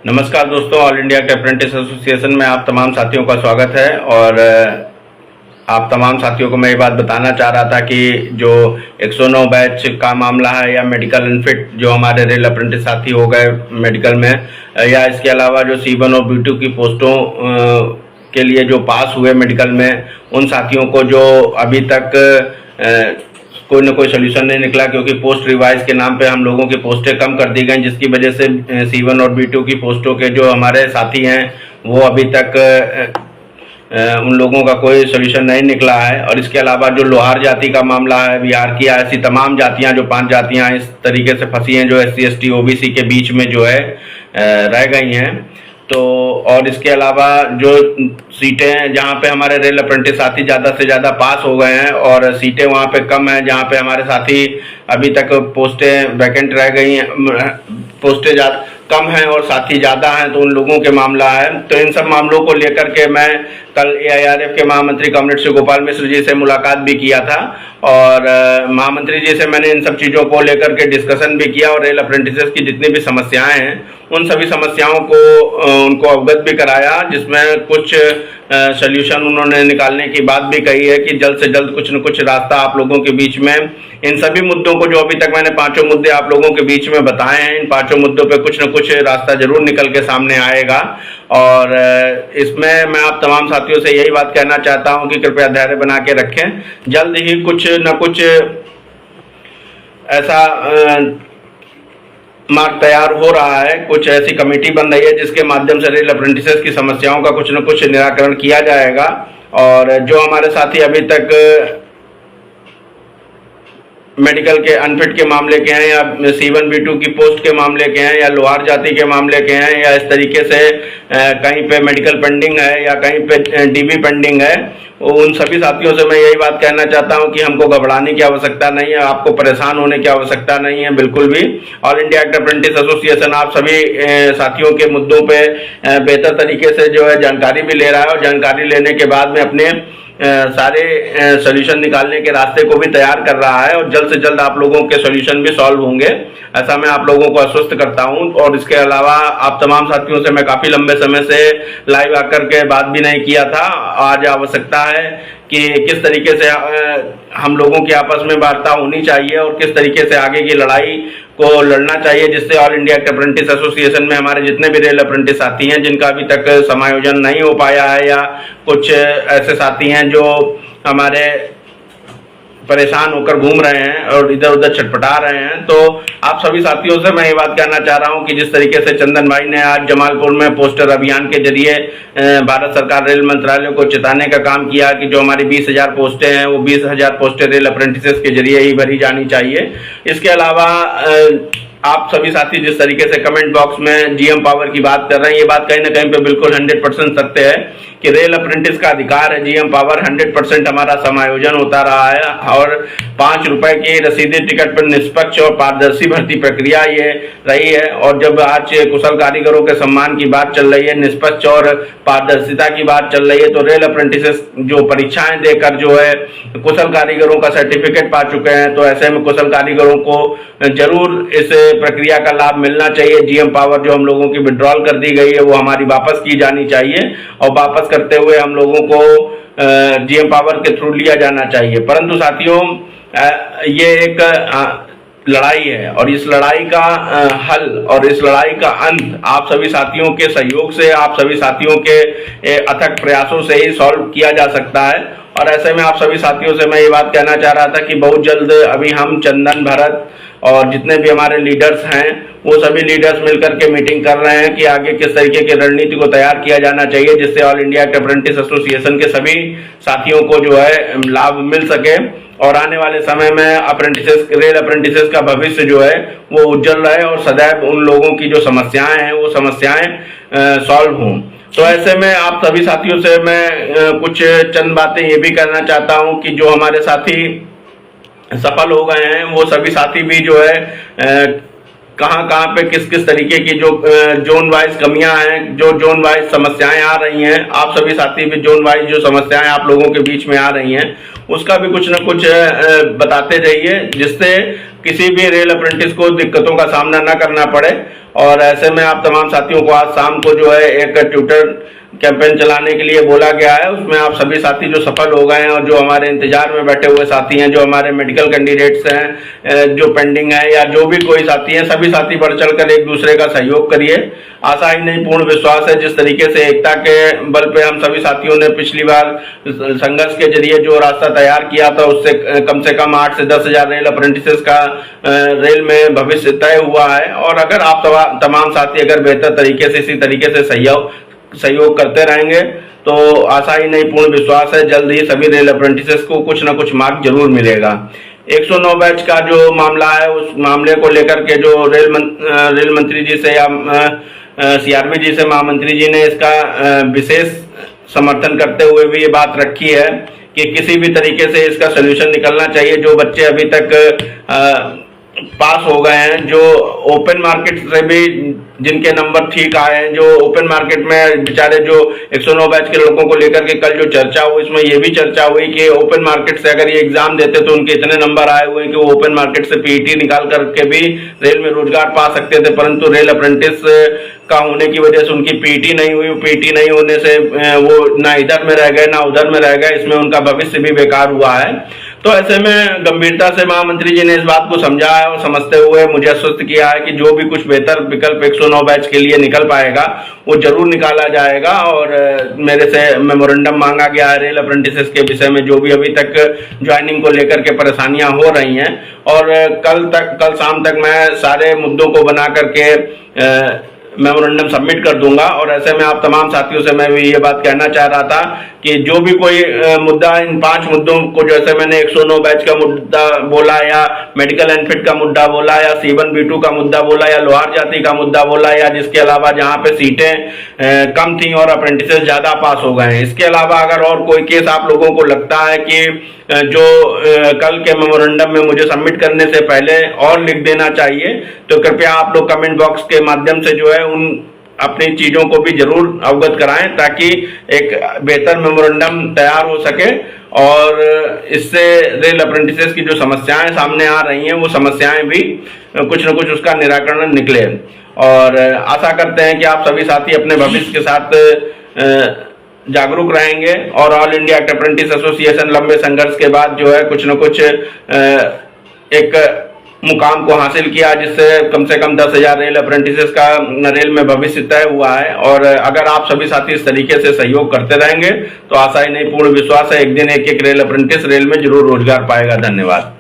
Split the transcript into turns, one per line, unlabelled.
नमस्कार दोस्तों, all India apprentice association में आप तमाम साथियों का स्वागत है। और आप तमाम साथियों को मैं ये बात बताना चाह रहा था कि जो 109 बैच का मामला है या मेडिकल अनफिट जो हमारे रेल अप्रेंटिस साथी हो गए मेडिकल में, या इसके अलावा जो C1 और B2 की पोस्टों के लिए जो पास हुए मेडिकल में, उन साथियों को जो अभी तक कोई ना कोई सोल्यूशन नहीं निकला, क्योंकि पोस्ट रिवाइज के नाम पे हम लोगों की पोस्टें कम कर दी गई, जिसकी वजह से C1 और B2 की पोस्टों के जो हमारे साथी हैं वो अभी तक उन लोगों का कोई सोल्यूशन नहीं निकला है। और इसके अलावा जो लोहार जाति का मामला है, बिहार की ऐसी तमाम जातियां जो 5 जातियां इस तरीके से फंसी हैं, जो SC ST OBC के बीच में जो है रह गई हैं। तो और इसके अलावा जो सीटें जहां पे हमारे रेल अप्रेंटिस साथी ज़्यादा से ज़्यादा पास हो गए हैं और सीटें वहां पे कम हैं, जहां पे हमारे साथी अभी तक पोस्टें वैकेंट रह गई हैं, पोस्टें कम हैं और साथी ज़्यादा हैं, तो उन लोगों के मामला है। तो इन सब मामलों को लेकर के मैं कल AIRF के महामंत्री कॉमरेड श्री गोपाल मिश्र जी से मुलाकात भी किया था और महामंत्री जी से मैंने इन सब चीज़ों को लेकर के डिस्कशन भी किया और रेल अप्रेंटिसेस की जितनी भी समस्याएं हैं उन सभी समस्याओं को उनको अवगत भी कराया, जिसमें कुछ सोल्यूशन उन्होंने निकालने की बात भी कही है कि जल्द से जल्द कुछ न कुछ रास्ता आप लोगों के बीच में इन सभी मुद्दों को, जो अभी तक मैंने 5 मुद्दे आप लोगों के बीच में बताए हैं, इन 5 मुद्दों पे कुछ न कुछ रास्ता जरूर निकल के सामने आएगा। और इसमें मैं आप तमाम साथियों से यही बात कहना चाहता हूं कि कृपया धैर्य बना के रखें, जल्द ही कुछ न कुछ ऐसा मार्ग तैयार हो रहा है, कुछ ऐसी कमेटी बन रही है जिसके माध्यम से रेल अप्रेंटिसेस की समस्याओं का कुछ न कुछ निराकरण किया जाएगा। और जो हमारे साथी अभी तक मेडिकल के अनफिट के मामले के हैं, या C1 B2 की पोस्ट के मामले के हैं, या लोहार जाति के मामले के हैं, या इस तरीके से कहीं पे मेडिकल पेंडिंग है या कहीं पे DB पेंडिंग है, उन सभी साथियों से मैं यही बात कहना चाहता हूं कि हमको घबराने की आवश्यकता नहीं है, आपको परेशान होने की आवश्यकता नहीं है बिल्कुल भी। ऑल इंडिया अप्रेंटिस एसोसिएशन आप सभी साथियों के मुद्दों पे बेहतर तरीके से जो है जानकारी भी ले रहा है और जानकारी लेने के बाद में अपने सारे सोल्यूशन निकालने के रास्ते को भी तैयार कर रहा है और जल्द से जल्द आप लोगों के सोल्यूशन भी सॉल्व होंगे, ऐसा मैं आप लोगों को आश्वस्त करता हूं। और इसके अलावा आप तमाम साथियों से मैं काफ़ी लंबे समय से लाइव आकर के बात भी नहीं किया था, आज आवश्यकता है कि किस तरीके से हम लोगों की आपस में वार्ता होनी चाहिए और किस तरीके से आगे की लड़ाई को लड़ना चाहिए, जिससे ऑल इंडिया अप्रेंटिस एसोसिएशन में हमारे जितने भी रेल अप्रेंटिस साथी हैं जिनका अभी तक समायोजन नहीं हो पाया है, या कुछ ऐसे साथी हैं जो हमारे परेशान होकर घूम रहे हैं और इधर उधर छटपटा रहे हैं, तो आप सभी साथियों से मैं ये बात कहना चाह रहा हूं कि जिस तरीके से चंदन भाई ने आज जमालपुर में पोस्टर अभियान के जरिए भारत सरकार रेल मंत्रालय को चेताने का काम किया कि जो हमारी 20,000 पोस्टें हैं वो 20,000 पोस्टें रेल अप्रेंटिसेस के जरिए ही भरी जानी चाहिए। इसके अलावा आप सभी साथी जिस तरीके से कमेंट बॉक्स में GM पावर की बात कर रहे हैं, ये बात कहीं ना कहीं पे बिल्कुल 100% सत्य है कि रेल अप्रेंटिस का अधिकार है GM पावर। 100% हमारा समायोजन होता रहा है और 5 रुपए की रसीदी टिकट पर निष्पक्ष और पारदर्शी भर्ती प्रक्रिया ये रही है। और जब आज कुशल कारीगरों के सम्मान की बात चल रही है, निष्पक्ष और पारदर्शिता की बात चल रही है, तो रेल अप्रेंटिसेस जो परीक्षाएं देकर जो है कुशल कारीगरों का सर्टिफिकेट पा चुके हैं, तो ऐसे में कुशल कारीगरों को जरूर इस प्रक्रिया का लाभ मिलना चाहिए। GM पावर जो हम लोगों की विड्रॉल कर दी गई है वो हमारी वापस की जानी चाहिए और वापस करते हुए हम लोगों को GM पावर के थ्रू लिया जाना चाहिए। परंतु साथियों, ये एक लड़ाई है और इस लड़ाई का हल और इस लड़ाई का अंत आप सभी साथियों के सहयोग से, आप सभी साथियों के अथक प्रयासों से ही सॉल्व किया जा सकता है। और ऐसे में आप सभी साथियों से मैं ये बात कहना चाह रहा था कि बहुत जल्द अभी हम चंदन, भरत और जितने भी हमारे लीडर्स हैं वो सभी लीडर्स मिलकर के मीटिंग कर रहे हैं कि आगे किस तरीके की रणनीति को तैयार किया जाना चाहिए, जिससे ऑल इंडिया अप्रेंटिस एसोसिएशन के सभी साथियों को जो है लाभ मिल सके और आने वाले समय में रेल अप्रेंटिसेस का भविष्य जो है वो उज्जवल रहे और सदैव उन लोगों की जो समस्याएं हैं वो समस्याएं सॉल्व हों। तो ऐसे में आप सभी साथियों से मैं कुछ चंद बातें ये भी करना चाहता हूं कि जो हमारे साथी सफल हो गए हैं वो सभी साथी भी जो है कहाँ पे किस किस तरीके की जो जोन वाइज कमियां हैं, जो जोन वाइज समस्याएं आ रही हैं, आप सभी साथी भी जोन वाइज जो समस्याएं आप लोगों के बीच में आ रही हैं उसका भी कुछ न कुछ बताते जाइए, जिससे किसी भी रेल अप्रेंटिस को दिक्कतों का सामना न करना पड़े। और ऐसे में आप तमाम साथियों को आज शाम को जो है एक ट्विटर कैंपेन चलाने के लिए बोला गया है। उसमें आप सभी साथी जो सफल हो गए हैं और जो हमारे इंतजार में बैठे हुए साथी हैं, जो हमारे मेडिकल कैंडिडेट्स हैं, जो पेंडिंग है, या जो भी कोई साथी हैं, सभी साथी बढ़ चढ़कर एक दूसरे का सहयोग करिए। आशा ही नहीं पूर्ण विश्वास है जिस तरीके से एकता के बल पे हम सभी साथियों ने पिछली बार संघर्ष के जरिए जो रास्ता तैयार किया था, उससे कम से कम 8 से 10 हजार रेल अप्रेंटिसेस का रेल में भविष्य तय हुआ है। और अगर आप तमाम साथी अगर बेहतर तरीके से इसी तरीके से सहयोग करते रहेंगे तो आशा ही नहीं पूर्ण विश्वास है जल्द ही सभी रेल अप्रेंटिसेस को कुछ न कुछ मार्ग जरूर मिलेगा। 109 बैच का जो मामला है, उस मामले को लेकर के जो रेल मंत्री जी से या सीआरपी जी से महामंत्री जी ने इसका विशेष समर्थन करते हुए भी ये बात रखी है कि किसी भी तरीके से इसका सोल्यूशन निकलना चाहिए। जो बच्चे अभी तक पास हो गए हैं, जो ओपन मार्केट से भी जिनके नंबर ठीक आए हैं, जो ओपन मार्केट में बेचारे जो 109 बैच के लड़कों को लेकर के कल जो चर्चा हुई, इसमें ये भी चर्चा हुई कि ओपन मार्केट से अगर ये एग्जाम देते तो उनके इतने नंबर आए हुए कि वो ओपन मार्केट से पीईटी निकाल करके भी रेल में रोजगार पा सकते थे, परंतु रेल अप्रेंटिस का होने की वजह से उनकी पीईटी नहीं हुई। पीईटी नहीं होने से वो ना इधर में रह गए ना उधर में रह गए, इसमें उनका भविष्य भी बेकार हुआ है। तो ऐसे में गंभीरता से महामंत्री जी ने इस बात को समझा है और समझते हुए मुझे आश्वस्त किया है कि जो भी कुछ बेहतर विकल्प 109 बैच के लिए निकल पाएगा वो जरूर निकाला जाएगा। और मेरे से मेमोरेंडम मांगा गया है रेल अप्रेंटिसेस के विषय में, जो भी अभी तक ज्वाइनिंग को लेकर के परेशानियां हो रही हैं। और कल शाम तक मैं सारे मुद्दों को बना करके मेमोरेंडम सबमिट कर दूंगा। और ऐसे में आप तमाम साथियों से मैं भी ये बात कहना चाह रहा था कि जो भी कोई मुद्दा, इन 5 मुद्दों को, जैसे मैंने 109 बैच का मुद्दा बोला, या मेडिकल अनफिट का मुद्दा बोला, या C1 B2 का मुद्दा बोला, या लोहार जाति का मुद्दा बोला, या जिसके अलावा जहां पे सीटें कम थी और अप्रेंटिसेस ज्यादा पास हो गए हैं, इसके अलावा अगर और कोई केस आप लोगों को लगता है कि जो कल के मेमोरेंडम में मुझे सबमिट करने से पहले और लिख देना चाहिए, तो कृपया आप लोग कमेंट बॉक्स के माध्यम से जो है उन अपनी चीजों को भी जरूर अवगत कराएं, ताकि एक बेहतर मेमोरेंडम तैयार हो सके और इससे रेल अप्रेंटिसेस की जो समस्याएं सामने आ रही हैं वो समस्याएं भी कुछ न कुछ उसका निराकरण निकले। और आशा करते हैं कि आप सभी साथी अपने भविष्य के साथ जागरूक रहेंगे और ऑल इंडिया अप्रेंटिस एसोसिएशन लंबे संघर्ष के बाद जो है कुछ न कुछ एक मुकाम को हासिल किया, जिससे कम से कम 10,000 रेल अप्रेंटिसेस का रेल में भविष्य तय हुआ है। और अगर आप सभी साथी इस तरीके से सहयोग करते रहेंगे तो आशा ही नहीं पूर्ण विश्वास है एक दिन एक रेल अप्रेंटिस रेल में जरूर रोजगार पाएगा। धन्यवाद।